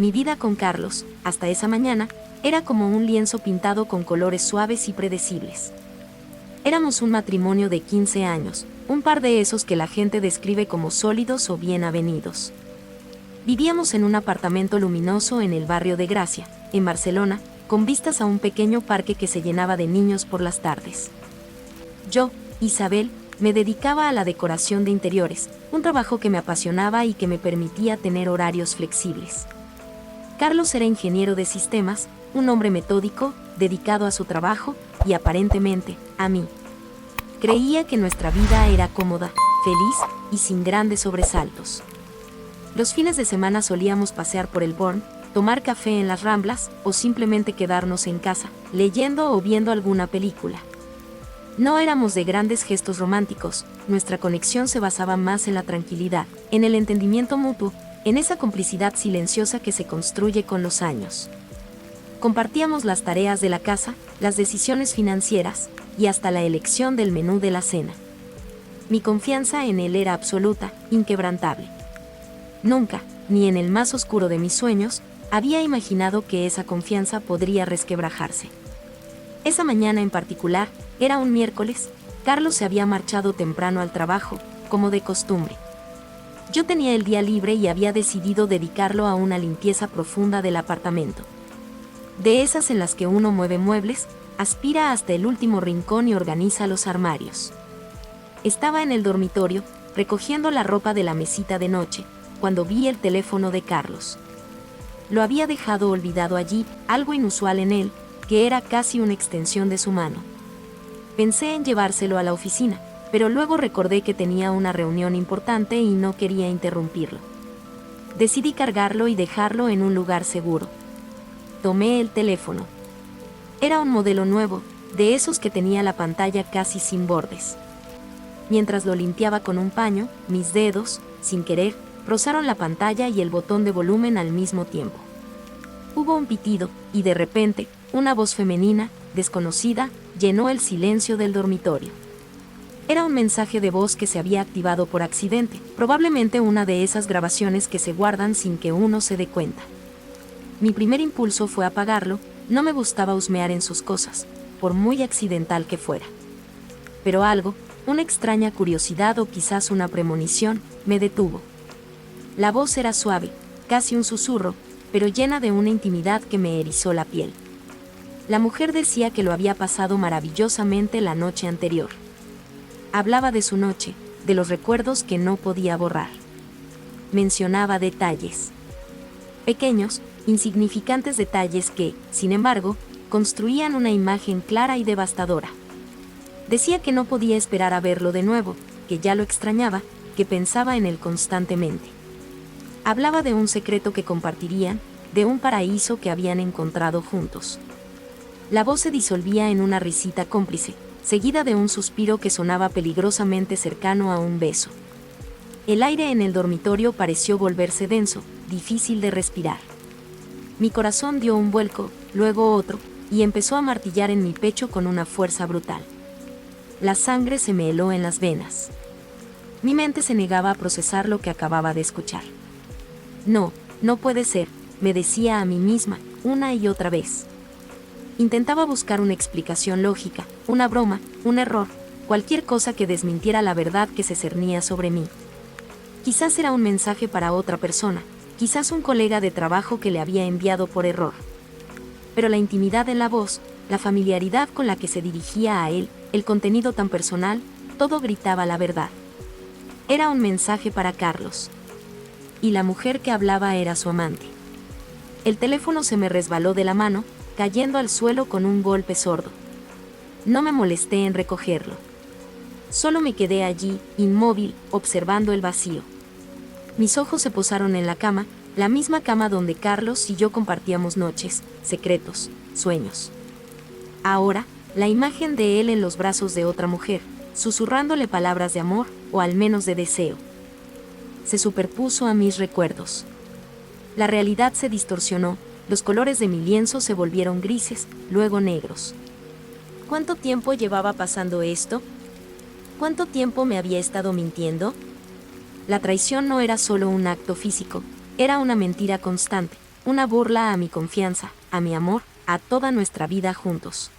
Mi vida con Carlos, hasta esa mañana, era como un lienzo pintado con colores suaves y predecibles. Éramos un matrimonio de 15 años, un par de esos que la gente describe como sólidos o bien avenidos. Vivíamos en un apartamento luminoso en el barrio de Gracia, en Barcelona, con vistas a un pequeño parque que se llenaba de niños por las tardes. Yo, Isabel, me dedicaba a la decoración de interiores, un trabajo que me apasionaba y que me permitía tener horarios flexibles. Carlos era ingeniero de sistemas, un hombre metódico, dedicado a su trabajo y aparentemente, a mí. Creía que nuestra vida era cómoda, feliz y sin grandes sobresaltos. Los fines de semana solíamos pasear por el Born, tomar café en las Ramblas o simplemente quedarnos en casa, leyendo o viendo alguna película. No éramos de grandes gestos románticos, nuestra conexión se basaba más en la tranquilidad, en el entendimiento mutuo, en esa complicidad silenciosa que se construye con los años. Compartíamos las tareas de la casa, las decisiones financieras y hasta la elección del menú de la cena. Mi confianza en él era absoluta, inquebrantable. Nunca, ni en el más oscuro de mis sueños, había imaginado que esa confianza podría resquebrajarse. Esa mañana en particular, era un miércoles, Carlos se había marchado temprano al trabajo, como de costumbre. Yo tenía el día libre y había decidido dedicarlo a una limpieza profunda del apartamento. De esas en las que uno mueve muebles, aspira hasta el último rincón y organiza los armarios. Estaba en el dormitorio, recogiendo la ropa de la mesita de noche, cuando vi el teléfono de Carlos. Lo había dejado olvidado allí, algo inusual en él, que era casi una extensión de su mano. Pensé en llevárselo a la oficina, pero luego recordé que tenía una reunión importante y no quería interrumpirlo. Decidí cargarlo y dejarlo en un lugar seguro. Tomé el teléfono. Era un modelo nuevo, de esos que tenía la pantalla casi sin bordes. Mientras lo limpiaba con un paño, mis dedos, sin querer, rozaron la pantalla y el botón de volumen al mismo tiempo. Hubo un pitido, y de repente, una voz femenina, desconocida, llenó el silencio del dormitorio. Era un mensaje de voz que se había activado por accidente, probablemente una de esas grabaciones que se guardan sin que uno se dé cuenta. Mi primer impulso fue apagarlo, no me gustaba husmear en sus cosas, por muy accidental que fuera. Pero algo, una extraña curiosidad o quizás una premonición, me detuvo. La voz era suave, casi un susurro, pero llena de una intimidad que me erizó la piel. La mujer decía que lo había pasado maravillosamente la noche anterior. Hablaba de su noche, de los recuerdos que no podía borrar. Mencionaba detalles. Pequeños, insignificantes detalles que, sin embargo, construían una imagen clara y devastadora. Decía que no podía esperar a verlo de nuevo, que ya lo extrañaba, que pensaba en él constantemente. Hablaba de un secreto que compartirían, de un paraíso que habían encontrado juntos. La voz se disolvía en una risita cómplice, seguida de un suspiro que sonaba peligrosamente cercano a un beso. El aire en el dormitorio pareció volverse denso, difícil de respirar. Mi corazón dio un vuelco, luego otro, y empezó a martillar en mi pecho con una fuerza brutal. La sangre se me heló en las venas. Mi mente se negaba a procesar lo que acababa de escuchar. No, no puede ser, me decía a mí misma, una y otra vez. Intentaba buscar una explicación lógica, una broma, un error, cualquier cosa que desmintiera la verdad que se cernía sobre mí. Quizás era un mensaje para otra persona, quizás un colega de trabajo que le había enviado por error. Pero la intimidad en la voz, la familiaridad con la que se dirigía a él, el contenido tan personal, todo gritaba la verdad. Era un mensaje para Carlos. Y la mujer que hablaba era su amante. El teléfono se me resbaló de la mano, cayendo al suelo con un golpe sordo. No me molesté en recogerlo. Solo me quedé allí, inmóvil, observando el vacío. Mis ojos se posaron en la cama, la misma cama donde Carlos y yo compartíamos noches, secretos, sueños. Ahora, la imagen de él en los brazos de otra mujer, susurrándole palabras de amor, o al menos de deseo. Se superpuso a mis recuerdos. La realidad se distorsionó, los colores de mi lienzo se volvieron grises, luego negros. ¿Cuánto tiempo llevaba pasando esto? ¿Cuánto tiempo me había estado mintiendo? La traición no era solo un acto físico, era una mentira constante, una burla a mi confianza, a mi amor, a toda nuestra vida juntos.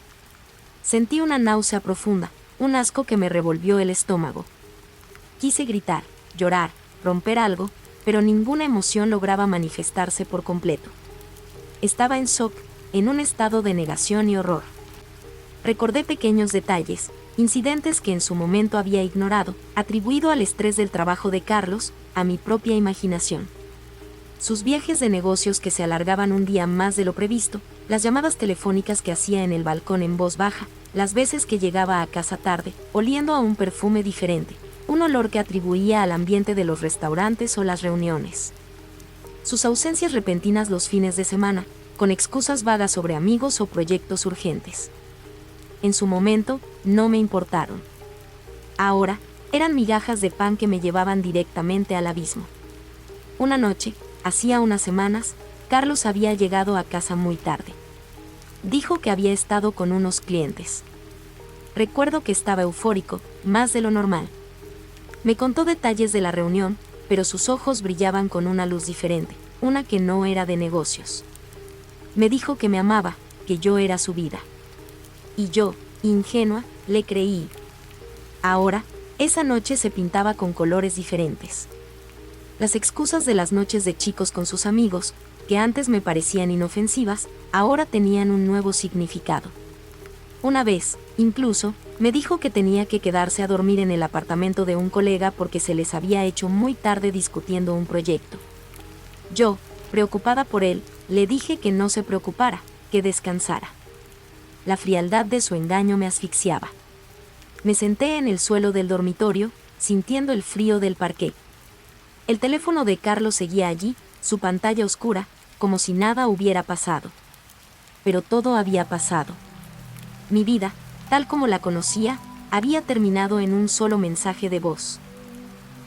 Sentí una náusea profunda, un asco que me revolvió el estómago. Quise gritar, llorar, romper algo, pero ninguna emoción lograba manifestarse por completo. Estaba en shock, en un estado de negación y horror. Recordé pequeños detalles, incidentes que en su momento había ignorado, atribuido al estrés del trabajo de Carlos, a mi propia imaginación. Sus viajes de negocios que se alargaban un día más de lo previsto, las llamadas telefónicas que hacía en el balcón en voz baja, las veces que llegaba a casa tarde, oliendo a un perfume diferente, un olor que atribuía al ambiente de los restaurantes o las reuniones. Sus ausencias repentinas los fines de semana, con excusas vagas sobre amigos o proyectos urgentes. En su momento, no me importaron. Ahora, eran migajas de pan que me llevaban directamente al abismo. Una noche, hacía unas semanas, Carlos había llegado a casa muy tarde. Dijo que había estado con unos clientes. Recuerdo que estaba eufórico, más de lo normal. Me contó detalles de la reunión, pero sus ojos brillaban con una luz diferente, una que no era de negocios. Me dijo que me amaba, que yo era su vida. Y yo, ingenua, le creí. Ahora, esa noche se pintaba con colores diferentes. Las excusas de las noches de chicos con sus amigos, que antes me parecían inofensivas, ahora tenían un nuevo significado. Una vez, incluso, me dijo que tenía que quedarse a dormir en el apartamento de un colega porque se les había hecho muy tarde discutiendo un proyecto. Yo, preocupada por él, le dije que no se preocupara, que descansara. La frialdad de su engaño me asfixiaba. Me senté en el suelo del dormitorio, sintiendo el frío del parqué. El teléfono de Carlos seguía allí, su pantalla oscura, como si nada hubiera pasado. Pero todo había pasado. Mi vida, tal como la conocía, había terminado en un solo mensaje de voz.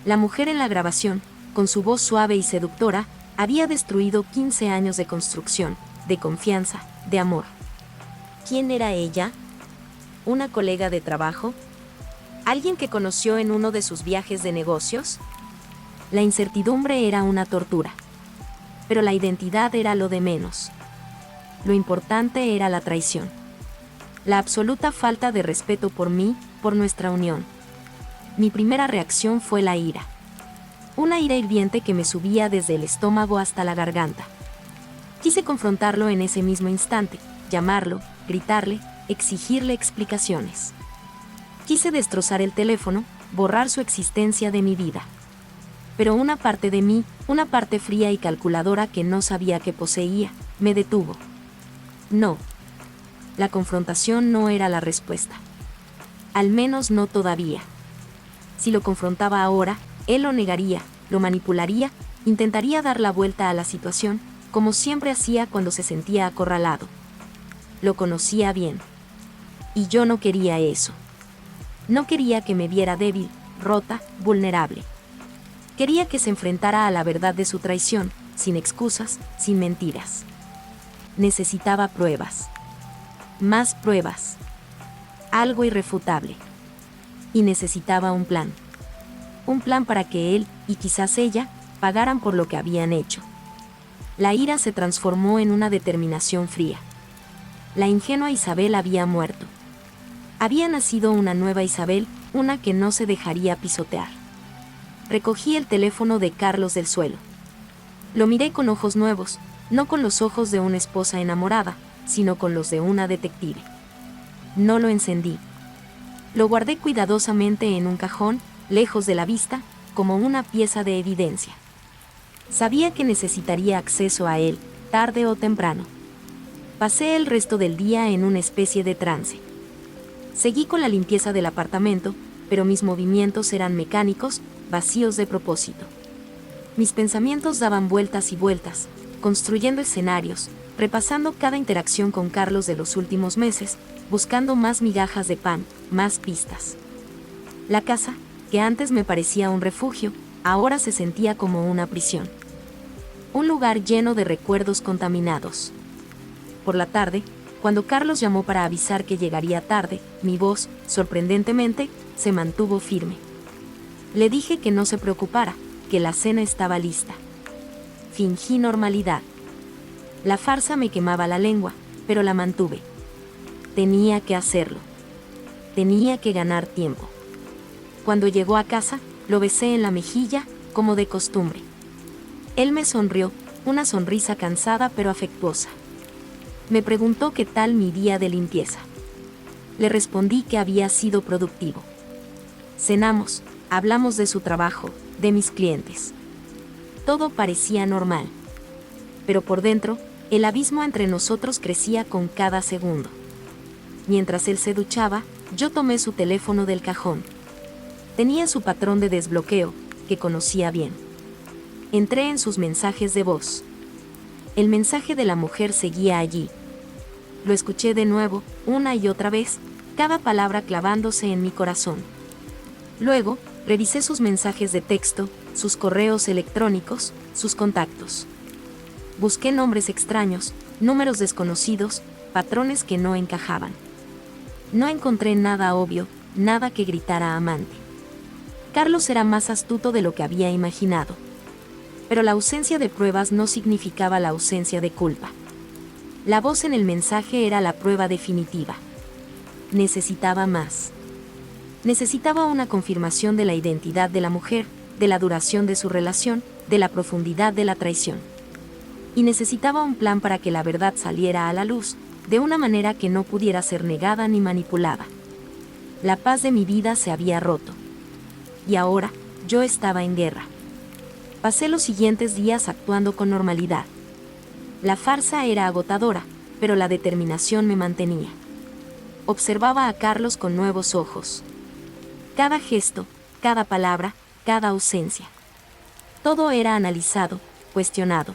La mujer en la grabación, con su voz suave y seductora, había destruido 15 años de construcción, de confianza, de amor. ¿Quién era ella? ¿Una colega de trabajo? ¿Alguien que conoció en uno de sus viajes de negocios? La incertidumbre era una tortura. Pero la identidad era lo de menos. Lo importante era la traición. La absoluta falta de respeto por mí, por nuestra unión. Mi primera reacción fue la ira. Una ira hirviente que me subía desde el estómago hasta la garganta. Quise confrontarlo en ese mismo instante, llamarlo, gritarle, exigirle explicaciones. Quise destrozar el teléfono, borrar su existencia de mi vida. Pero una parte de mí, una parte fría y calculadora que no sabía que poseía, me detuvo. No. La confrontación no era la respuesta. Al menos no todavía. Si lo confrontaba ahora, él lo negaría, lo manipularía, intentaría dar la vuelta a la situación, como siempre hacía cuando se sentía acorralado. Lo conocía bien. Y yo no quería eso. No quería que me viera débil, rota, vulnerable. Quería que se enfrentara a la verdad de su traición, sin excusas, sin mentiras. Necesitaba pruebas. Más pruebas. Algo irrefutable. Y necesitaba un plan. Un plan para que él, y quizás ella, pagaran por lo que habían hecho. La ira se transformó en una determinación fría. La ingenua Isabel había muerto. Había nacido una nueva Isabel, una que no se dejaría pisotear. Recogí el teléfono de Carlos del suelo. Lo miré con ojos nuevos, no con los ojos de una esposa enamorada, sino con los de una detective. No lo encendí. Lo guardé cuidadosamente en un cajón, lejos de la vista, como una pieza de evidencia. Sabía que necesitaría acceso a él, tarde o temprano. Pasé el resto del día en una especie de trance. Seguí con la limpieza del apartamento, pero mis movimientos eran mecánicos, vacíos de propósito. Mis pensamientos daban vueltas y vueltas, construyendo escenarios, repasando cada interacción con Carlos de los últimos meses, buscando más migajas de pan, más pistas. La casa, que antes me parecía un refugio, ahora se sentía como una prisión. Un lugar lleno de recuerdos contaminados. Por la tarde, cuando Carlos llamó para avisar que llegaría tarde, mi voz, sorprendentemente, se mantuvo firme. Le dije que no se preocupara, que la cena estaba lista. Fingí normalidad. La farsa me quemaba la lengua, pero la mantuve. Tenía que hacerlo. Tenía que ganar tiempo. Cuando llegó a casa, lo besé en la mejilla, como de costumbre. Él me sonrió, una sonrisa cansada pero afectuosa. Me preguntó qué tal mi día de limpieza. Le respondí que había sido productivo. Cenamos, hablamos de su trabajo, de mis clientes. Todo parecía normal. Pero por dentro, el abismo entre nosotros crecía con cada segundo. Mientras él se duchaba, yo tomé su teléfono del cajón. Tenía su patrón de desbloqueo, que conocía bien. Entré en sus mensajes de voz. El mensaje de la mujer seguía allí. Lo escuché de nuevo, una y otra vez, cada palabra clavándose en mi corazón. Luego, revisé sus mensajes de texto, sus correos electrónicos, sus contactos. Busqué nombres extraños, números desconocidos, patrones que no encajaban. No encontré nada obvio, nada que gritara amante. Carlos era más astuto de lo que había imaginado. Pero la ausencia de pruebas no significaba la ausencia de culpa. La voz en el mensaje era la prueba definitiva. Necesitaba más. Necesitaba una confirmación de la identidad de la mujer, de la duración de su relación, de la profundidad de la traición. Y necesitaba un plan para que la verdad saliera a la luz, de una manera que no pudiera ser negada ni manipulada. La paz de mi vida se había roto. Y ahora, yo estaba en guerra. Pasé los siguientes días actuando con normalidad. La farsa era agotadora, pero la determinación me mantenía. Observaba a Carlos con nuevos ojos. Cada gesto, cada palabra, cada ausencia. Todo era analizado, cuestionado.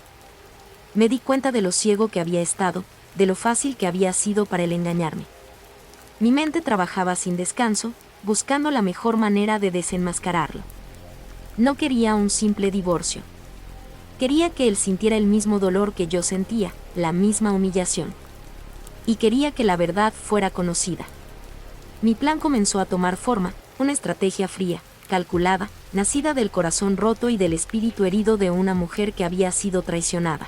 Me di cuenta de lo ciego que había estado, de lo fácil que había sido para él engañarme. Mi mente trabajaba sin descanso, buscando la mejor manera de desenmascararlo. No quería un simple divorcio. Quería que él sintiera el mismo dolor que yo sentía, la misma humillación. Y quería que la verdad fuera conocida. Mi plan comenzó a tomar forma, una estrategia fría, calculada, nacida del corazón roto y del espíritu herido de una mujer que había sido traicionada.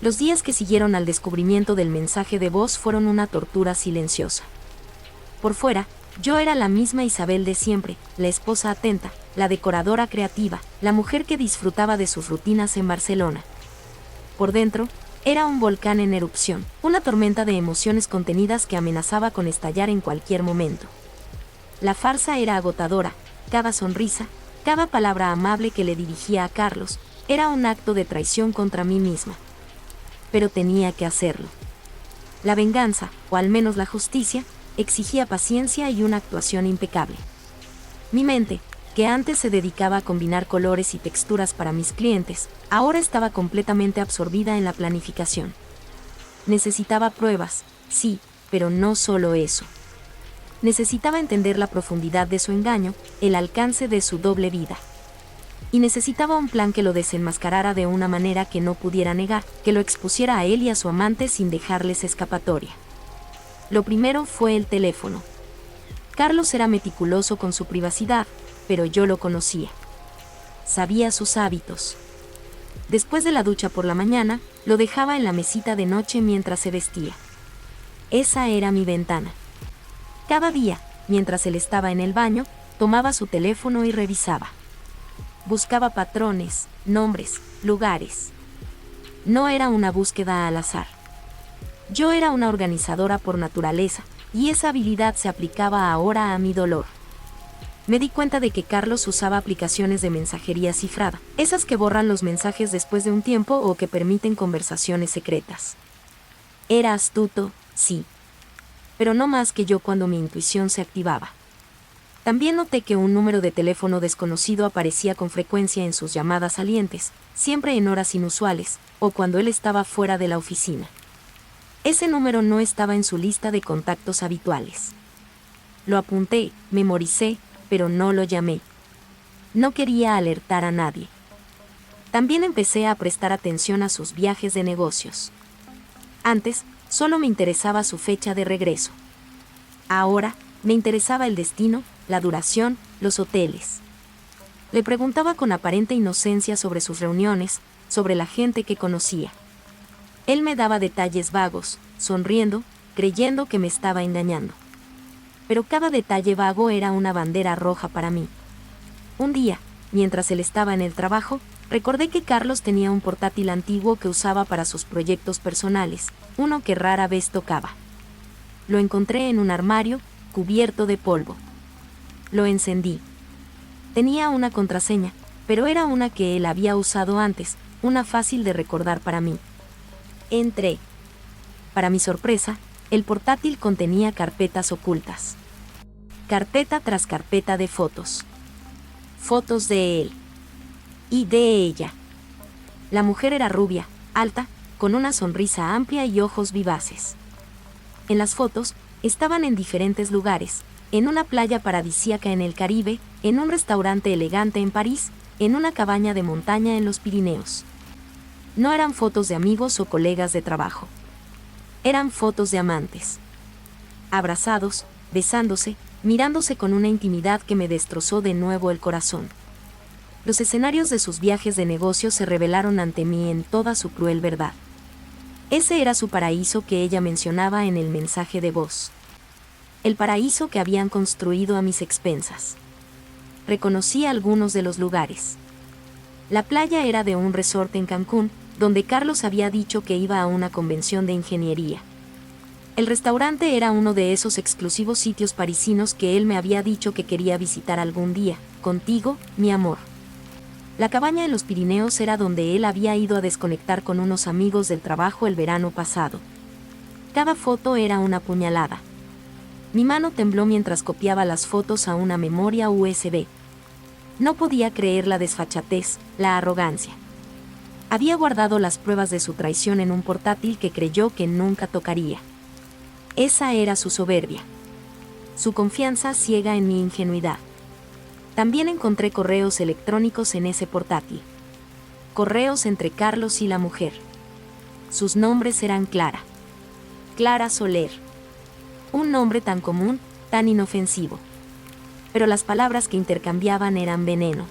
Los días que siguieron al descubrimiento del mensaje de voz fueron una tortura silenciosa. Por fuera, yo era la misma Isabel de siempre, la esposa atenta, la decoradora creativa, la mujer que disfrutaba de sus rutinas en Barcelona. Por dentro, era un volcán en erupción, una tormenta de emociones contenidas que amenazaba con estallar en cualquier momento. La farsa era agotadora, cada sonrisa, cada palabra amable que le dirigía a Carlos, era un acto de traición contra mí misma. Pero tenía que hacerlo. La venganza, o al menos la justicia, exigía paciencia y una actuación impecable. Mi mente, que antes se dedicaba a combinar colores y texturas para mis clientes, ahora estaba completamente absorbida en la planificación. Necesitaba pruebas, sí, pero no solo eso. Necesitaba entender la profundidad de su engaño, el alcance de su doble vida. Y necesitaba un plan que lo desenmascarara de una manera que no pudiera negar, que lo expusiera a él y a su amante sin dejarles escapatoria. Lo primero fue el teléfono. Carlos era meticuloso con su privacidad, pero yo lo conocía. Sabía sus hábitos. Después de la ducha por la mañana, lo dejaba en la mesita de noche mientras se vestía. Esa era mi ventana. Cada día, mientras él estaba en el baño, tomaba su teléfono y revisaba. Buscaba patrones, nombres, lugares. No era una búsqueda al azar. Yo era una organizadora por naturaleza, y esa habilidad se aplicaba ahora a mi dolor. Me di cuenta de que Carlos usaba aplicaciones de mensajería cifrada, esas que borran los mensajes después de un tiempo o que permiten conversaciones secretas. Era astuto, sí, pero no más que yo cuando mi intuición se activaba. También noté que un número de teléfono desconocido aparecía con frecuencia en sus llamadas salientes, siempre en horas inusuales, o cuando él estaba fuera de la oficina. Ese número no estaba en su lista de contactos habituales. Lo apunté, memoricé, pero no lo llamé. No quería alertar a nadie. También empecé a prestar atención a sus viajes de negocios. Antes, solo me interesaba su fecha de regreso. Ahora, me interesaba el destino, la duración, los hoteles. Le preguntaba con aparente inocencia sobre sus reuniones, sobre la gente que conocía. Él me daba detalles vagos, sonriendo, creyendo que me estaba engañando. Pero cada detalle vago era una bandera roja para mí. Un día, mientras él estaba en el trabajo, recordé que Carlos tenía un portátil antiguo que usaba para sus proyectos personales, uno que rara vez tocaba. Lo encontré en un armario, cubierto de polvo. Lo encendí. Tenía una contraseña, pero era una que él había usado antes, una fácil de recordar para mí. Entré. Para mi sorpresa, el portátil contenía carpetas ocultas. Carpeta tras carpeta de fotos. Fotos de él. Y de ella. La mujer era rubia, alta, con una sonrisa amplia y ojos vivaces. En las fotos, estaban en diferentes lugares, en una playa paradisíaca en el Caribe, en un restaurante elegante en París, en una cabaña de montaña en los Pirineos. No eran fotos de amigos o colegas de trabajo. Eran fotos de amantes. Abrazados, besándose, mirándose con una intimidad que me destrozó de nuevo el corazón. Los escenarios de sus viajes de negocio se revelaron ante mí en toda su cruel verdad. Ese era su paraíso que ella mencionaba en el mensaje de voz. El paraíso que habían construido a mis expensas. Reconocí algunos de los lugares. La playa era de un resort en Cancún, donde Carlos había dicho que iba a una convención de ingeniería. El restaurante era uno de esos exclusivos sitios parisinos que él me había dicho que quería visitar algún día, contigo, mi amor. La cabaña en los Pirineos era donde él había ido a desconectar con unos amigos del trabajo el verano pasado. Cada foto era una puñalada. Mi mano tembló mientras copiaba las fotos a una memoria USB. No podía creer la desfachatez, la arrogancia. Había guardado las pruebas de su traición en un portátil que creyó que nunca tocaría. Esa era su soberbia. Su confianza ciega en mi ingenuidad. También encontré correos electrónicos en ese portátil. Correos entre Carlos y la mujer. Sus nombres eran Clara. Clara Soler. Un nombre tan común, tan inofensivo. Pero las palabras que intercambiaban eran veneno.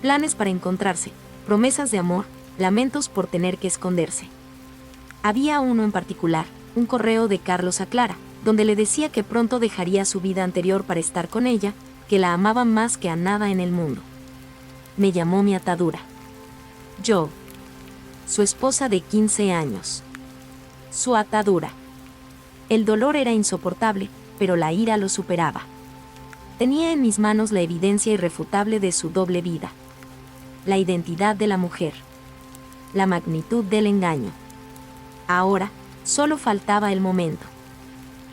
Planes para encontrarse, promesas de amor, lamentos por tener que esconderse. Había uno en particular, un correo de Carlos a Clara, donde le decía que pronto dejaría su vida anterior para estar con ella, que la amaba más que a nada en el mundo. Me llamó mi atadura. Yo, su esposa de 15 años. Su atadura. El dolor era insoportable, pero la ira lo superaba. Tenía en mis manos la evidencia irrefutable de su doble vida. La identidad de la mujer. La magnitud del engaño. Ahora, solo faltaba el momento.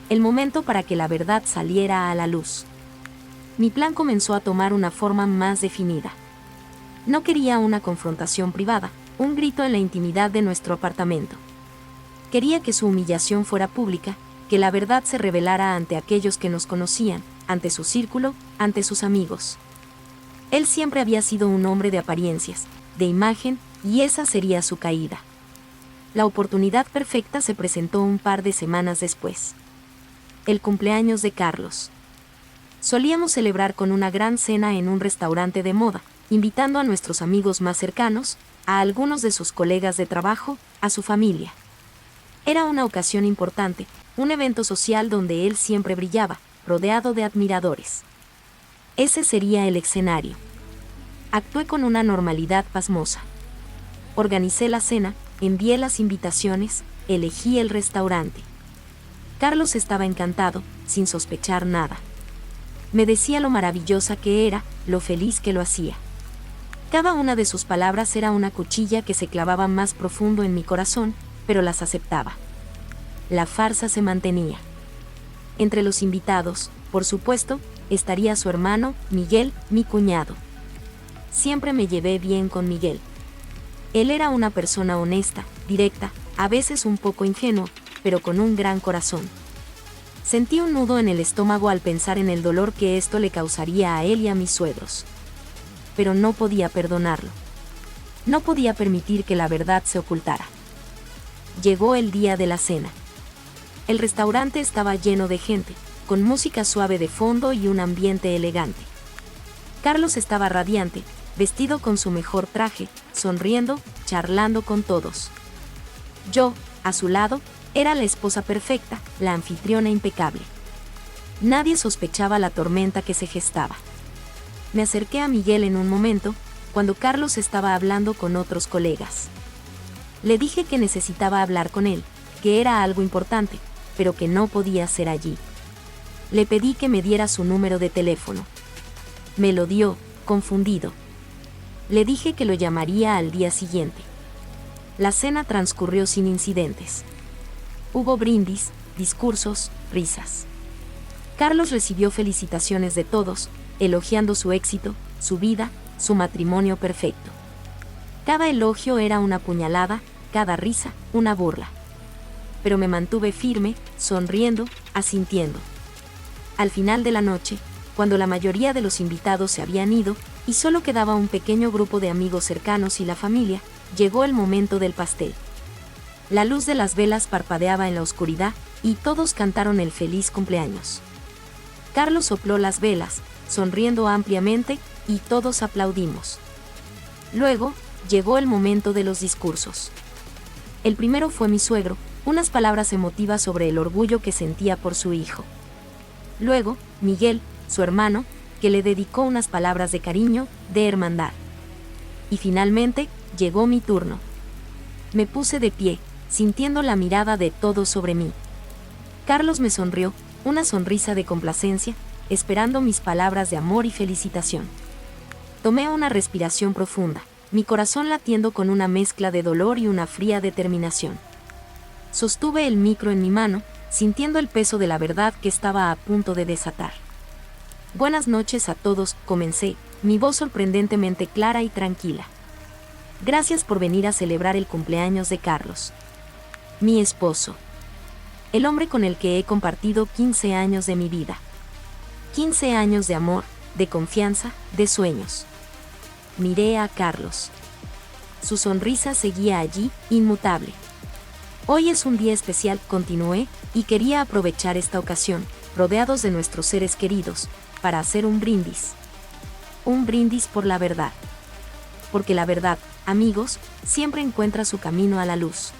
El momento para que la verdad saliera a la luz. Mi plan comenzó a tomar una forma más definida. No quería una confrontación privada, un grito en la intimidad de nuestro apartamento. Quería que su humillación fuera pública, que la verdad se revelara ante aquellos que nos conocían, ante su círculo, ante sus amigos. Él siempre había sido un hombre de apariencias, de imagen, y esa sería su caída. La oportunidad perfecta se presentó un par de semanas después. El cumpleaños de Carlos. Solíamos celebrar con una gran cena en un restaurante de moda, invitando a nuestros amigos más cercanos, a algunos de sus colegas de trabajo, a su familia. Era una ocasión importante, un evento social donde él siempre brillaba, rodeado de admiradores. Ese sería el escenario. Actué con una normalidad pasmosa. Organicé la cena, envié las invitaciones, elegí el restaurante. Carlos estaba encantado, sin sospechar nada. Me decía lo maravillosa que era, lo feliz que lo hacía. Cada una de sus palabras era una cuchilla que se clavaba más profundo en mi corazón, pero las aceptaba. La farsa se mantenía. Entre los invitados, por supuesto, estaría su hermano, Miguel, mi cuñado. Siempre me llevé bien con Miguel. Él era una persona honesta, directa, a veces un poco ingenuo, pero con un gran corazón. Sentí un nudo en el estómago al pensar en el dolor que esto le causaría a él y a mis suegros. Pero no podía perdonarlo. No podía permitir que la verdad se ocultara. Llegó el día de la cena. El restaurante estaba lleno de gente, con música suave de fondo y un ambiente elegante. Carlos estaba radiante, vestido con su mejor traje, sonriendo, charlando con todos. Yo, a su lado, era la esposa perfecta, la anfitriona impecable. Nadie sospechaba la tormenta que se gestaba. Me acerqué a Miguel en un momento, cuando Carlos estaba hablando con otros colegas. Le dije que necesitaba hablar con él, que era algo importante, pero que no podía ser allí. Le pedí que me diera su número de teléfono. Me lo dio, confundido. Le dije que lo llamaría al día siguiente. La cena transcurrió sin incidentes. Hubo brindis, discursos, risas. Carlos recibió felicitaciones de todos, elogiando su éxito, su vida, su matrimonio perfecto. Cada elogio era una puñalada, cada risa, una burla. Pero me mantuve firme, sonriendo, asintiendo. Al final de la noche, cuando la mayoría de los invitados se habían ido, y solo quedaba un pequeño grupo de amigos cercanos y la familia, llegó el momento del pastel. La luz de las velas parpadeaba en la oscuridad, y todos cantaron el feliz cumpleaños. Carlos sopló las velas, sonriendo ampliamente, y todos aplaudimos. Luego, llegó el momento de los discursos. El primero fue mi suegro, unas palabras emotivas sobre el orgullo que sentía por su hijo. Luego, Miguel, su hermano, que le dedicó unas palabras de cariño, de hermandad. Y finalmente, llegó mi turno. Me puse de pie, sintiendo la mirada de todos sobre mí. Carlos me sonrió, una sonrisa de complacencia, esperando mis palabras de amor y felicitación. Tomé una respiración profunda, mi corazón latiendo con una mezcla de dolor y una fría determinación. Sostuve el micro en mi mano, sintiendo el peso de la verdad que estaba a punto de desatar. Buenas noches a todos, comencé, mi voz sorprendentemente clara y tranquila. Gracias por venir a celebrar el cumpleaños de Carlos. Mi esposo. El hombre con el que he compartido 15 años de mi vida. 15 años de amor, de confianza, de sueños. Miré a Carlos. Su sonrisa seguía allí, inmutable. Hoy es un día especial, continué, y quería aprovechar esta ocasión, rodeados de nuestros seres queridos, para hacer un brindis. Un brindis por la verdad. Porque la verdad, amigos, siempre encuentra su camino a la luz.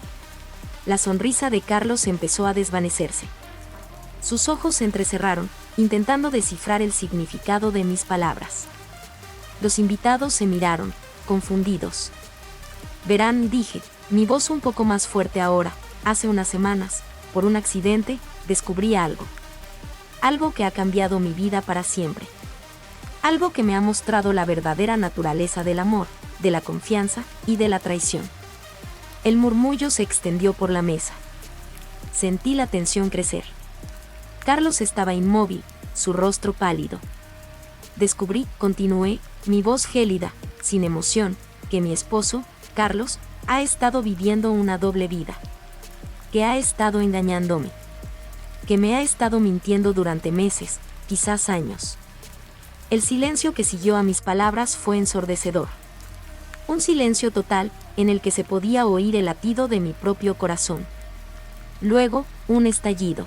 La sonrisa de Carlos empezó a desvanecerse. Sus ojos se entrecerraron, intentando descifrar el significado de mis palabras. Los invitados se miraron, confundidos. Verán, dije, mi voz un poco más fuerte ahora, hace unas semanas, por un accidente, descubrí algo. Algo que ha cambiado mi vida para siempre. Algo que me ha mostrado la verdadera naturaleza del amor, de la confianza y de la traición. El murmullo se extendió por la mesa. Sentí la tensión crecer. Carlos estaba inmóvil, su rostro pálido. Descubrí, continué, mi voz gélida, sin emoción, que mi esposo, Carlos, ha estado viviendo una doble vida. Que ha estado engañándome. Que me ha estado mintiendo durante meses, quizás años. El silencio que siguió a mis palabras fue ensordecedor. Un silencio total, en el que se podía oír el latido de mi propio corazón. Luego, un estallido.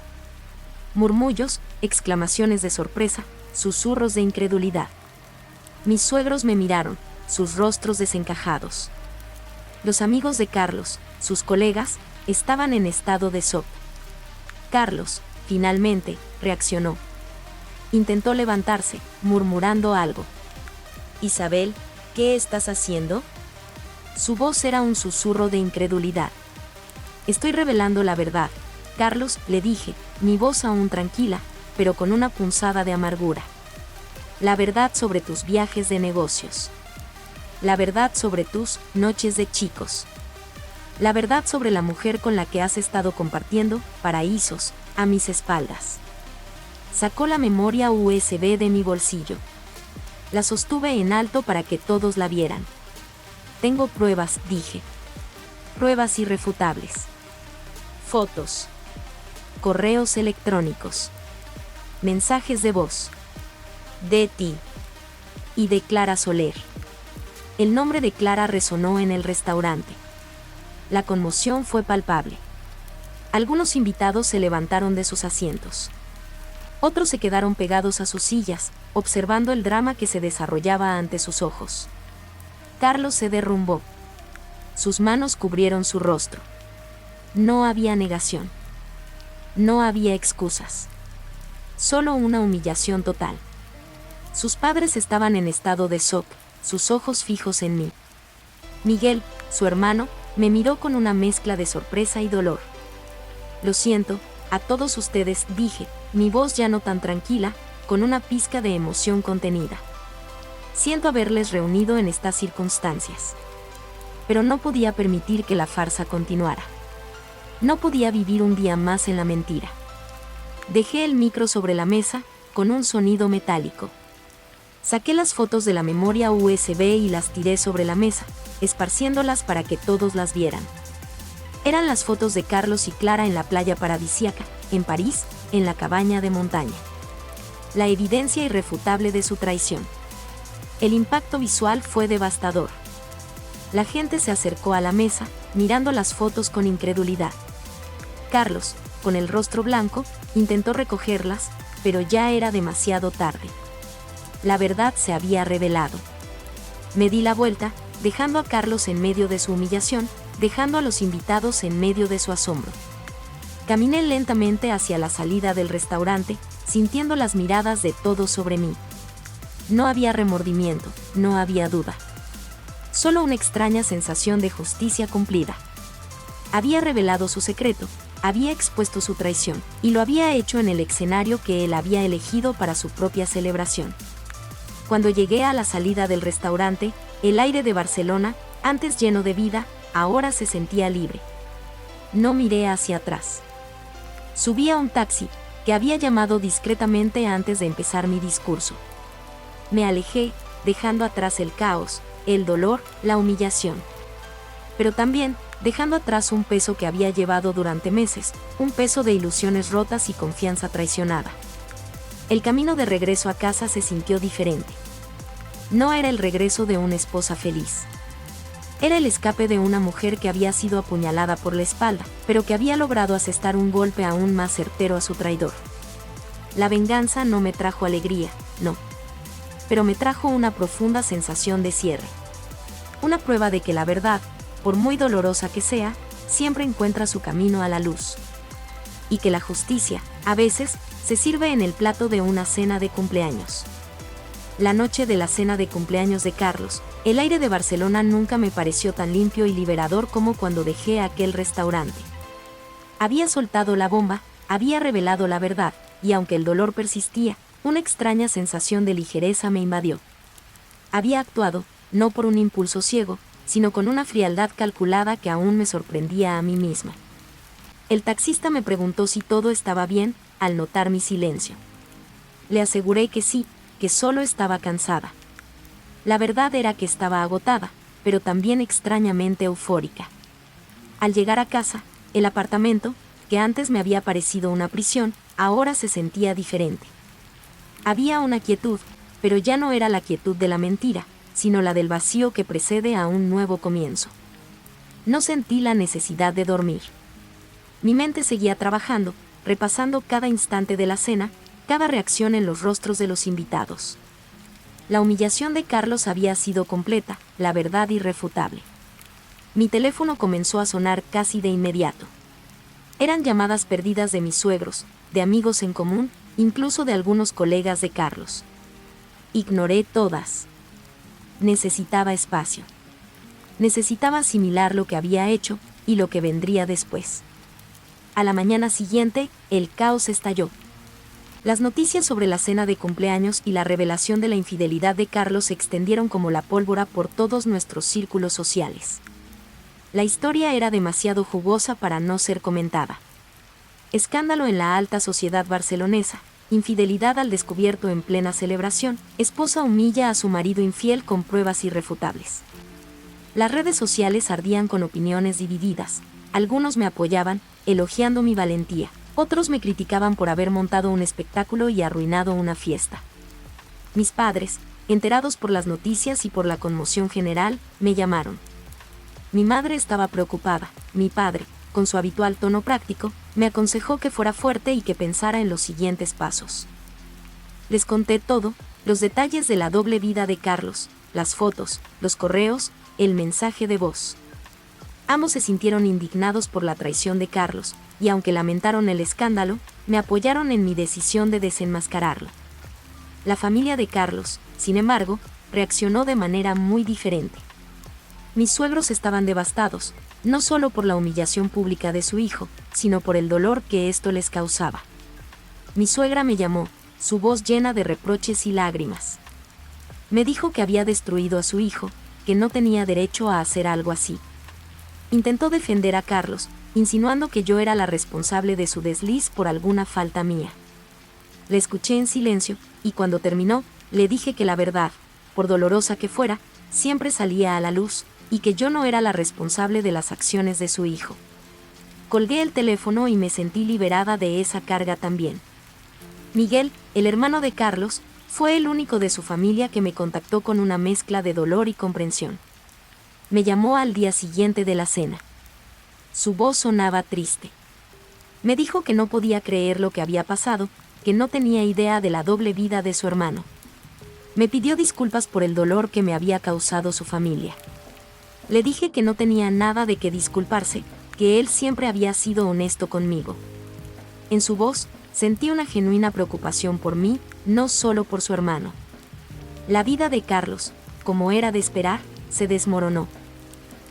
Murmullos, exclamaciones de sorpresa, susurros de incredulidad. Mis suegros me miraron, sus rostros desencajados. Los amigos de Carlos, sus colegas, estaban en estado de shock. Carlos, finalmente, reaccionó. Intentó levantarse, murmurando algo. Isabel, ¿qué estás haciendo? Su voz era un susurro de incredulidad. Estoy revelando la verdad, Carlos, le dije, mi voz aún tranquila, pero con una punzada de amargura. La verdad sobre tus viajes de negocios. La verdad sobre tus noches de chicos. La verdad sobre la mujer con la que has estado compartiendo paraísos a mis espaldas. Sacó la memoria USB de mi bolsillo. La sostuve en alto para que todos la vieran. Tengo pruebas, dije. Pruebas irrefutables. Fotos. Correos electrónicos. Mensajes de voz. De ti. Y de Clara Soler. El nombre de Clara resonó en el restaurante. La conmoción fue palpable. Algunos invitados se levantaron de sus asientos. Otros se quedaron pegados a sus sillas, observando el drama que se desarrollaba ante sus ojos. Carlos se derrumbó. Sus manos cubrieron su rostro. No había negación. No había excusas. Solo una humillación total. Sus padres estaban en estado de shock, sus ojos fijos en mí. Miguel, su hermano, me miró con una mezcla de sorpresa y dolor. Lo siento, a todos ustedes, dije, mi voz ya no tan tranquila, con una pizca de emoción contenida. Siento haberles reunido en estas circunstancias. Pero no podía permitir que la farsa continuara. No podía vivir un día más en la mentira. Dejé el micro sobre la mesa, con un sonido metálico. Saqué las fotos de la memoria USB y las tiré sobre la mesa, esparciéndolas para que todos las vieran. Eran las fotos de Carlos y Clara en la playa paradisíaca, en París, en la cabaña de montaña. La evidencia irrefutable de su traición. El impacto visual fue devastador. La gente se acercó a la mesa, mirando las fotos con incredulidad. Carlos, con el rostro blanco, intentó recogerlas, pero ya era demasiado tarde. La verdad se había revelado. Me di la vuelta, dejando a Carlos en medio de su humillación, dejando a los invitados en medio de su asombro. Caminé lentamente hacia la salida del restaurante, sintiendo las miradas de todos sobre mí. No había remordimiento, no había duda. Solo una extraña sensación de justicia cumplida. Había revelado su secreto, había expuesto su traición, y lo había hecho en el escenario que él había elegido para su propia celebración. Cuando llegué a la salida del restaurante, el aire de Barcelona, antes lleno de vida, ahora se sentía libre. No miré hacia atrás. Subí a un taxi, que había llamado discretamente antes de empezar mi discurso. Me alejé, dejando atrás el caos, el dolor, la humillación. Pero también, dejando atrás un peso que había llevado durante meses, un peso de ilusiones rotas y confianza traicionada. El camino de regreso a casa se sintió diferente. No era el regreso de una esposa feliz. Era el escape de una mujer que había sido apuñalada por la espalda, pero que había logrado asestar un golpe aún más certero a su traidor. La venganza no me trajo alegría, no. Pero me trajo una profunda sensación de cierre. Una prueba de que la verdad, por muy dolorosa que sea, siempre encuentra su camino a la luz. Y que la justicia, a veces, se sirve en el plato de una cena de cumpleaños. La noche de la cena de cumpleaños de Carlos, el aire de Barcelona nunca me pareció tan limpio y liberador como cuando dejé aquel restaurante. Había soltado la bomba, había revelado la verdad, y aunque el dolor persistía, una extraña sensación de ligereza me invadió. Había actuado, no por un impulso ciego, sino con una frialdad calculada que aún me sorprendía a mí misma. El taxista me preguntó si todo estaba bien, al notar mi silencio. Le aseguré que sí, que solo estaba cansada. La verdad era que estaba agotada, pero también extrañamente eufórica. Al llegar a casa, el apartamento, que antes me había parecido una prisión, ahora se sentía diferente. Había una quietud, pero ya no era la quietud de la mentira, sino la del vacío que precede a un nuevo comienzo. No sentí la necesidad de dormir. Mi mente seguía trabajando, repasando cada instante de la cena, cada reacción en los rostros de los invitados. La humillación de Carlos había sido completa, la verdad irrefutable. Mi teléfono comenzó a sonar casi de inmediato. Eran llamadas perdidas de mis suegros, de amigos en común, incluso de algunos colegas de Carlos. Ignoré todas. Necesitaba espacio. Necesitaba asimilar lo que había hecho y lo que vendría después. A la mañana siguiente, el caos estalló. Las noticias sobre la cena de cumpleaños y la revelación de la infidelidad de Carlos se extendieron como la pólvora por todos nuestros círculos sociales. La historia era demasiado jugosa para no ser comentada. Escándalo en la alta sociedad barcelonesa, infidelidad al descubierto en plena celebración, esposa humilla a su marido infiel con pruebas irrefutables. Las redes sociales ardían con opiniones divididas. Algunos me apoyaban, elogiando mi valentía. Otros me criticaban por haber montado un espectáculo y arruinado una fiesta. Mis padres, enterados por las noticias y por la conmoción general, me llamaron. Mi madre estaba preocupada. Mi padre, con su habitual tono práctico, me aconsejó que fuera fuerte y que pensara en los siguientes pasos. Les conté todo, los detalles de la doble vida de Carlos, las fotos, los correos, el mensaje de voz. Ambos se sintieron indignados por la traición de Carlos, y aunque lamentaron el escándalo, me apoyaron en mi decisión de desenmascararlo. La familia de Carlos, sin embargo, reaccionó de manera muy diferente. Mis suegros estaban devastados, no solo por la humillación pública de su hijo, sino por el dolor que esto les causaba. Mi suegra me llamó, su voz llena de reproches y lágrimas. Me dijo que había destruido a su hijo, que no tenía derecho a hacer algo así. Intentó defender a Carlos, insinuando que yo era la responsable de su desliz por alguna falta mía. Le escuché en silencio, y cuando terminó, le dije que la verdad, por dolorosa que fuera, siempre salía a la luz, y que yo no era la responsable de las acciones de su hijo. Colgué el teléfono y me sentí liberada de esa carga también. Miguel, el hermano de Carlos, fue el único de su familia que me contactó con una mezcla de dolor y comprensión. Me llamó al día siguiente de la cena. Su voz sonaba triste. Me dijo que no podía creer lo que había pasado, que no tenía idea de la doble vida de su hermano. Me pidió disculpas por el dolor que me había causado su familia. Le dije que no tenía nada de qué disculparse, que él siempre había sido honesto conmigo. En su voz, sentí una genuina preocupación por mí, no solo por su hermano. La vida de Carlos, como era de esperar, se desmoronó.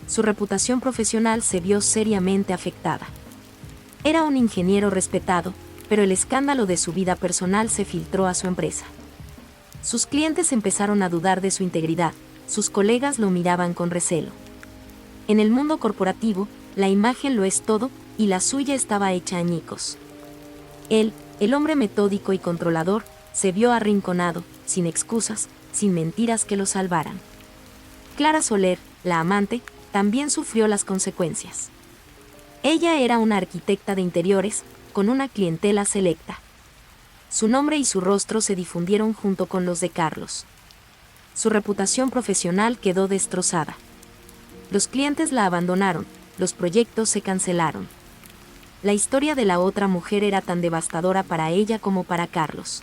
Su reputación profesional se vio seriamente afectada. Era un ingeniero respetado, pero el escándalo de su vida personal se filtró a su empresa. Sus clientes empezaron a dudar de su integridad, sus colegas lo miraban con recelo. En el mundo corporativo, la imagen lo es todo, y la suya estaba hecha añicos. Él, el hombre metódico y controlador, se vio arrinconado, sin excusas, sin mentiras que lo salvaran. Clara Soler, la amante, también sufrió las consecuencias. Ella era una arquitecta de interiores, con una clientela selecta. Su nombre y su rostro se difundieron junto con los de Carlos. Su reputación profesional quedó destrozada. Los clientes la abandonaron, los proyectos se cancelaron. La historia de la otra mujer era tan devastadora para ella como para Carlos.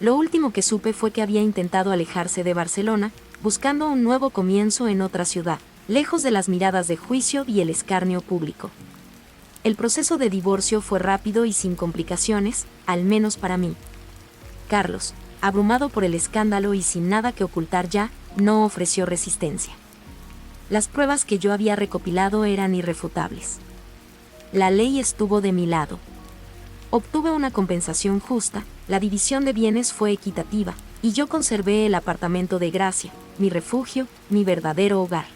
Lo último que supe fue que había intentado alejarse de Barcelona, buscando un nuevo comienzo en otra ciudad, lejos de las miradas de juicio y el escarnio público. El proceso de divorcio fue rápido y sin complicaciones, al menos para mí. Carlos, abrumado por el escándalo y sin nada que ocultar ya, no ofreció resistencia. Las pruebas que yo había recopilado eran irrefutables. La ley estuvo de mi lado. Obtuve una compensación justa, la división de bienes fue equitativa, y yo conservé el apartamento de Gracia, mi refugio, mi verdadero hogar.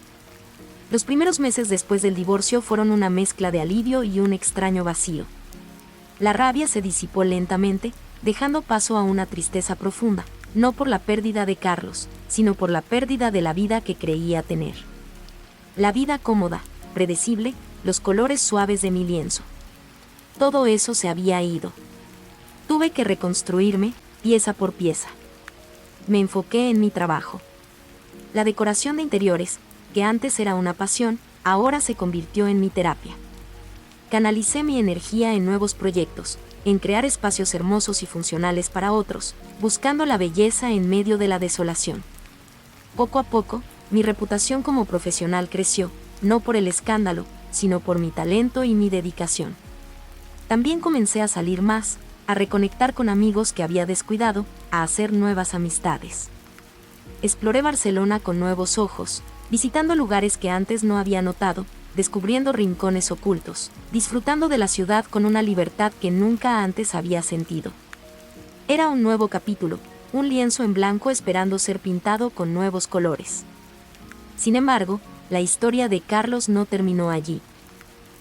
Los primeros meses después del divorcio fueron una mezcla de alivio y un extraño vacío. La rabia se disipó lentamente, dejando paso a una tristeza profunda, no por la pérdida de Carlos, sino por la pérdida de la vida que creía tener. La vida cómoda, predecible, los colores suaves de mi lienzo. Todo eso se había ido. Tuve que reconstruirme, pieza por pieza. Me enfoqué en mi trabajo. La decoración de interiores, que antes era una pasión, ahora se convirtió en mi terapia. Canalicé mi energía en nuevos proyectos, en crear espacios hermosos y funcionales para otros, buscando la belleza en medio de la desolación. Poco a poco, mi reputación como profesional creció, no por el escándalo, sino por mi talento y mi dedicación. También comencé a salir más, a reconectar con amigos que había descuidado, a hacer nuevas amistades. Exploré Barcelona con nuevos ojos, visitando lugares que antes no había notado, descubriendo rincones ocultos, disfrutando de la ciudad con una libertad que nunca antes había sentido. Era un nuevo capítulo, un lienzo en blanco esperando ser pintado con nuevos colores. Sin embargo, la historia de Carlos no terminó allí.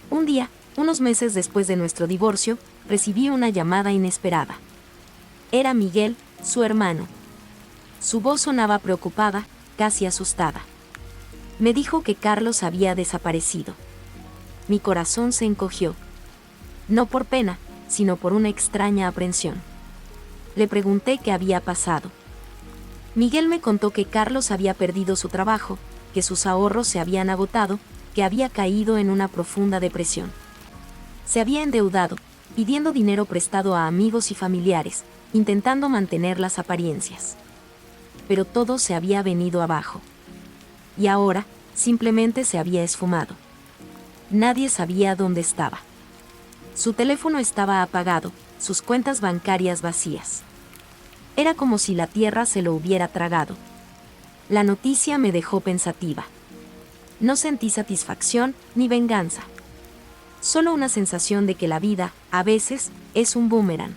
Un día, unos meses después de nuestro divorcio, recibí una llamada inesperada. Era Miguel, su hermano. Su voz sonaba preocupada, casi asustada. Me dijo que Carlos había desaparecido. Mi corazón se encogió. No por pena, sino por una extraña aprensión. Le pregunté qué había pasado. Miguel me contó que Carlos había perdido su trabajo, que sus ahorros se habían agotado, que había caído en una profunda depresión. Se había endeudado, pidiendo dinero prestado a amigos y familiares, intentando mantener las apariencias. Pero todo se había venido abajo. Y ahora, simplemente se había esfumado. nadie sabía dónde estaba. Su teléfono estaba apagado, sus cuentas bancarias vacías. Era como si la tierra se lo hubiera tragado. La noticia me dejó pensativa. No sentí satisfacción ni venganza. Solo una sensación de que la vida, a veces, es un boomerang.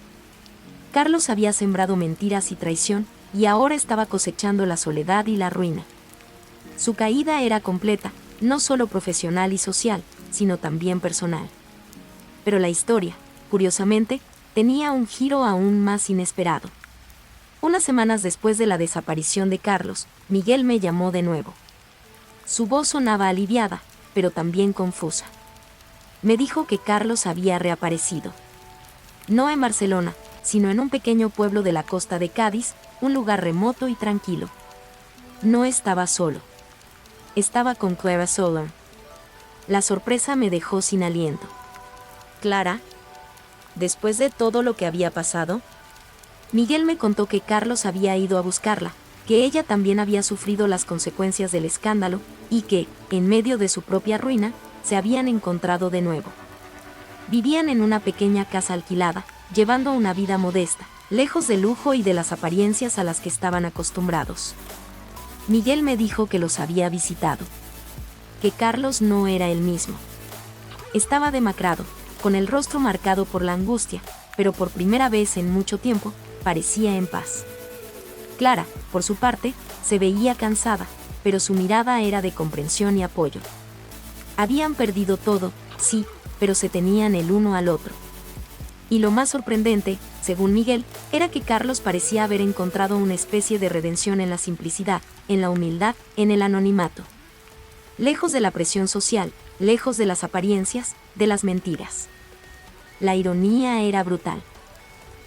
Carlos había sembrado mentiras y traición, y ahora estaba cosechando la soledad y la ruina. Su caída era completa, no solo profesional y social, sino también personal. Pero la historia, curiosamente, tenía un giro aún más inesperado. Unas semanas después de la desaparición de Carlos, Miguel me llamó de nuevo. Su voz sonaba aliviada, pero también confusa. Me dijo que Carlos había reaparecido. No en Barcelona, sino en un pequeño pueblo de la costa de Cádiz, un lugar remoto y tranquilo. No estaba solo. Estaba con Clara Soler. La sorpresa me dejó sin aliento. ¿Clara? Después de todo lo que había pasado, Miguel me contó que Carlos había ido a buscarla, que ella también había sufrido las consecuencias del escándalo y que, en medio de su propia ruina, se habían encontrado de nuevo. Vivían en una pequeña casa alquilada, llevando una vida modesta, lejos del lujo y de las apariencias a las que estaban acostumbrados. Miguel me dijo que los había visitado. Que Carlos no era el mismo. Estaba demacrado, con el rostro marcado por la angustia, pero por primera vez en mucho tiempo, parecía en paz. Clara, por su parte, se veía cansada, pero su mirada era de comprensión y apoyo. Habían perdido todo, sí, pero se tenían el uno al otro. Y lo más sorprendente, según Miguel, era que Carlos parecía haber encontrado una especie de redención en la simplicidad, en la humildad, en el anonimato. Lejos de la presión social, lejos de las apariencias, de las mentiras. La ironía era brutal.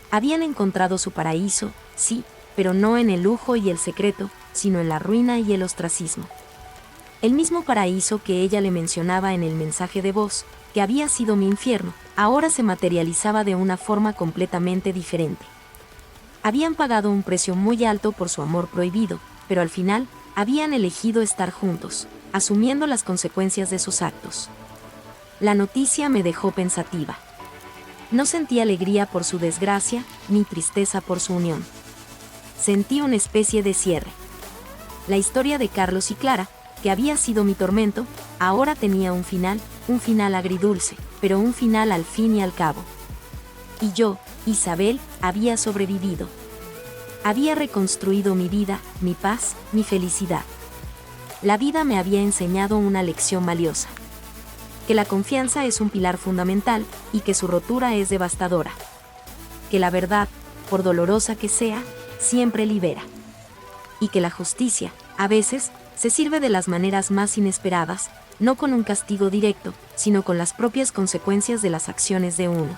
Habían encontrado su paraíso, sí, pero no en el lujo y el secreto, sino en la ruina y el ostracismo. El mismo paraíso que ella le mencionaba en el mensaje de voz, que había sido mi infierno, ahora se materializaba de una forma completamente diferente. Habían pagado un precio muy alto por su amor prohibido, pero al final, habían elegido estar juntos, asumiendo las consecuencias de sus actos. La noticia me dejó pensativa. No sentí alegría por su desgracia, ni tristeza por su unión. Sentí una especie de cierre. La historia de Carlos y Clara, que había sido mi tormento, ahora tenía un final agridulce, pero un final al fin y al cabo. Y yo, Isabel, había sobrevivido. Había reconstruido mi vida, mi paz, mi felicidad. La vida me había enseñado una lección valiosa. Que la confianza es un pilar fundamental y que su rotura es devastadora. Que la verdad, por dolorosa que sea, siempre libera. Y que la justicia, a veces, se sirve de las maneras más inesperadas, no con un castigo directo, sino con las propias consecuencias de las acciones de uno.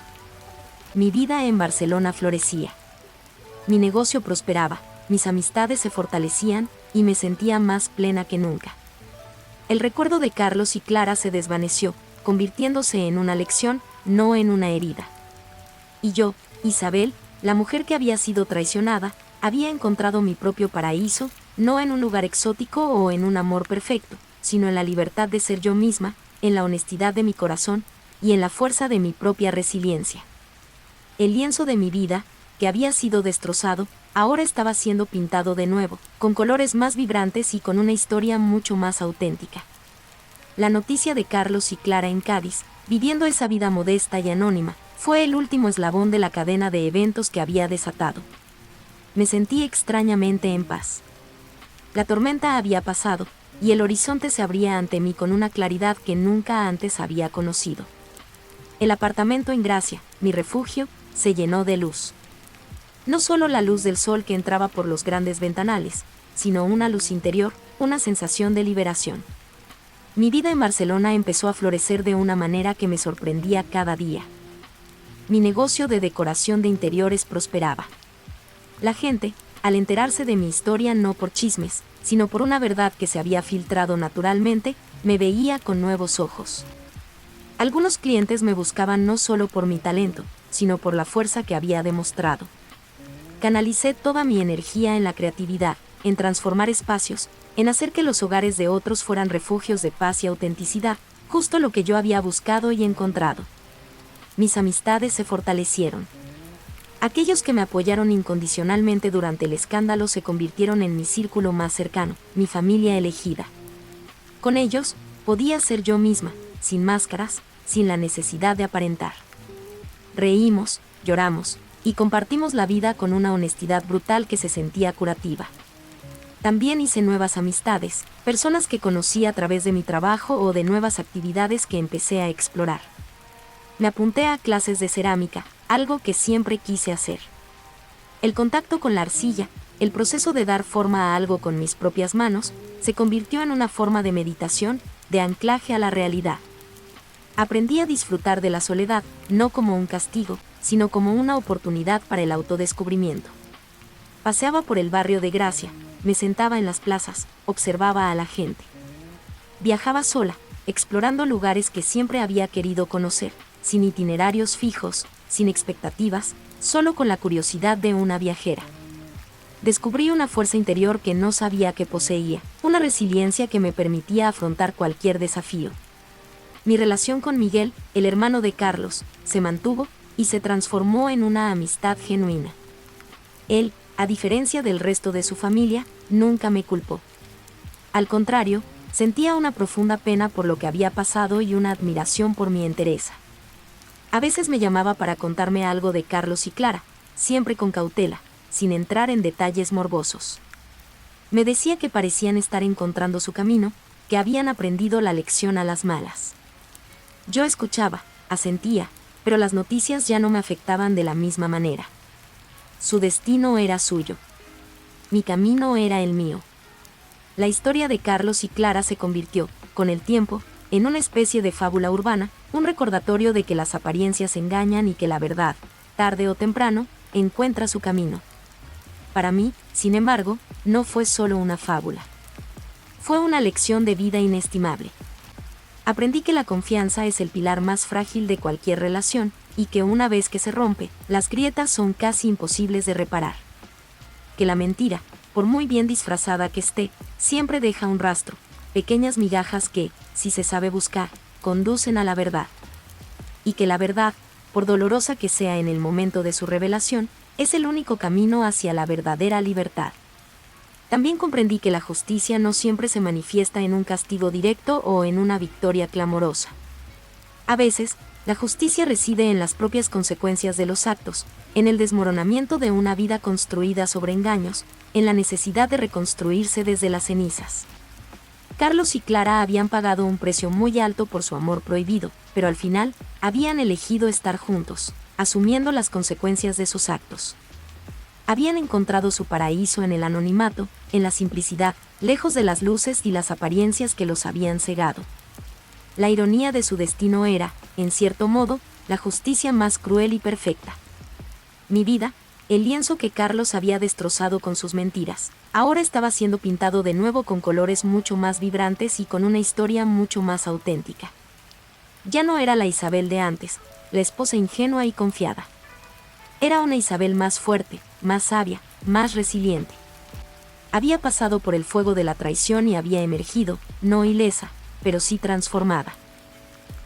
Mi vida en Barcelona florecía. Mi negocio prosperaba, mis amistades se fortalecían y me sentía más plena que nunca. El recuerdo de Carlos y Clara se desvaneció, convirtiéndose en una lección, no en una herida. Y yo, Isabel, la mujer que había sido traicionada, había encontrado mi propio paraíso, no en un lugar exótico o en un amor perfecto, sino en la libertad de ser yo misma, en la honestidad de mi corazón y en la fuerza de mi propia resiliencia. El lienzo de mi vida, que había sido destrozado, ahora estaba siendo pintado de nuevo, con colores más vibrantes y con una historia mucho más auténtica. La noticia de Carlos y Clara en Cádiz, viviendo esa vida modesta y anónima, fue el último eslabón de la cadena de eventos que había desatado. Me sentí extrañamente en paz. La tormenta había pasado, y el horizonte se abría ante mí con una claridad que nunca antes había conocido. El apartamento en Gracia, mi refugio, se llenó de luz. No solo la luz del sol que entraba por los grandes ventanales, sino una luz interior, una sensación de liberación. Mi vida en Barcelona empezó a florecer de una manera que me sorprendía cada día. Mi negocio de decoración de interiores prosperaba. La gente, al enterarse de mi historia no por chismes, sino por una verdad que se había filtrado naturalmente, me veía con nuevos ojos. Algunos clientes me buscaban no solo por mi talento, sino por la fuerza que había demostrado. Canalicé toda mi energía en la creatividad, en transformar espacios, en hacer que los hogares de otros fueran refugios de paz y autenticidad, justo lo que yo había buscado y encontrado. Mis amistades se fortalecieron. Aquellos que me apoyaron incondicionalmente durante el escándalo se convirtieron en mi círculo más cercano, mi familia elegida. Con ellos, podía ser yo misma, sin máscaras, sin la necesidad de aparentar. Reímos, lloramos, y compartimos la vida con una honestidad brutal que se sentía curativa. También hice nuevas amistades, personas que conocí a través de mi trabajo o de nuevas actividades que empecé a explorar. Me apunté a clases de cerámica, algo que siempre quise hacer. El contacto con la arcilla, el proceso de dar forma a algo con mis propias manos, se convirtió en una forma de meditación, de anclaje a la realidad. Aprendí a disfrutar de la soledad, no como un castigo, sino como una oportunidad para el autodescubrimiento. Paseaba por el barrio de Gracia, me sentaba en las plazas, observaba a la gente. Viajaba sola, explorando lugares que siempre había querido conocer, sin itinerarios fijos, sin expectativas, solo con la curiosidad de una viajera. Descubrí una fuerza interior que no sabía que poseía, una resiliencia que me permitía afrontar cualquier desafío. Mi relación con Miguel, el hermano de Carlos, se mantuvo y se transformó en una amistad genuina. Él, a diferencia del resto de su familia, nunca me culpó. Al contrario, sentía una profunda pena por lo que había pasado y una admiración por mi entereza. A veces me llamaba para contarme algo de Carlos y Clara, siempre con cautela, sin entrar en detalles morbosos. Me decía que parecían estar encontrando su camino, que habían aprendido la lección a las malas. Yo escuchaba, asentía, pero las noticias ya no me afectaban de la misma manera. Su destino era suyo. Mi camino era el mío. La historia de Carlos y Clara se convirtió, con el tiempo, en una especie de fábula urbana, un recordatorio de que las apariencias engañan y que la verdad, tarde o temprano, encuentra su camino. Para mí, sin embargo, no fue solo una fábula. Fue una lección de vida inestimable. Aprendí que la confianza es el pilar más frágil de cualquier relación, y que una vez que se rompe, las grietas son casi imposibles de reparar. Que la mentira, por muy bien disfrazada que esté, siempre deja un rastro, pequeñas migajas que, si se sabe buscar, conducen a la verdad. Y que la verdad, por dolorosa que sea en el momento de su revelación, es el único camino hacia la verdadera libertad. También comprendí que la justicia no siempre se manifiesta en un castigo directo o en una victoria clamorosa. A veces, la justicia reside en las propias consecuencias de los actos, en el desmoronamiento de una vida construida sobre engaños, en la necesidad de reconstruirse desde las cenizas. Carlos y Clara habían pagado un precio muy alto por su amor prohibido, pero al final, habían elegido estar juntos, asumiendo las consecuencias de sus actos. Habían encontrado su paraíso en el anonimato, en la simplicidad, lejos de las luces y las apariencias que los habían cegado. La ironía de su destino era, en cierto modo, la justicia más cruel y perfecta. Mi vida, el lienzo que Carlos había destrozado con sus mentiras, ahora estaba siendo pintado de nuevo con colores mucho más vibrantes y con una historia mucho más auténtica. Ya no era la Isabel de antes, la esposa ingenua y confiada. Era una Isabel más fuerte, más sabia, más resiliente. Había pasado por el fuego de la traición y había emergido, no ilesa, pero sí transformada.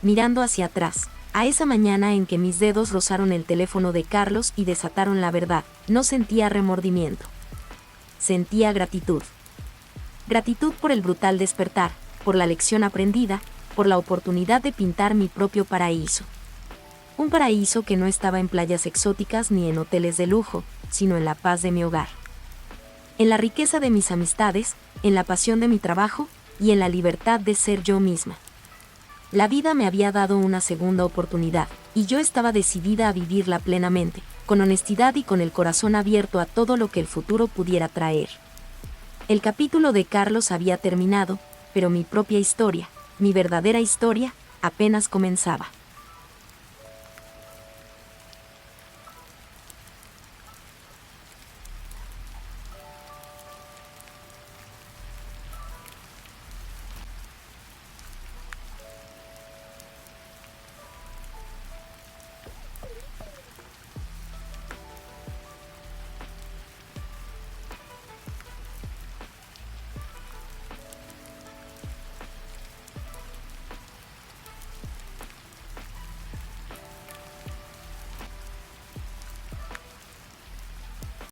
Mirando hacia atrás, a esa mañana en que mis dedos rozaron el teléfono de Carlos y desataron la verdad, no sentía remordimiento. Sentía gratitud. Gratitud por el brutal despertar, por la lección aprendida, por la oportunidad de pintar mi propio paraíso. Un paraíso que no estaba en playas exóticas ni en hoteles de lujo, sino en la paz de mi hogar. En la riqueza de mis amistades, en la pasión de mi trabajo y en la libertad de ser yo misma. La vida me había dado una segunda oportunidad, y yo estaba decidida a vivirla plenamente, con honestidad y con el corazón abierto a todo lo que el futuro pudiera traer. El capítulo de Carlos había terminado, pero mi propia historia, mi verdadera historia, apenas comenzaba.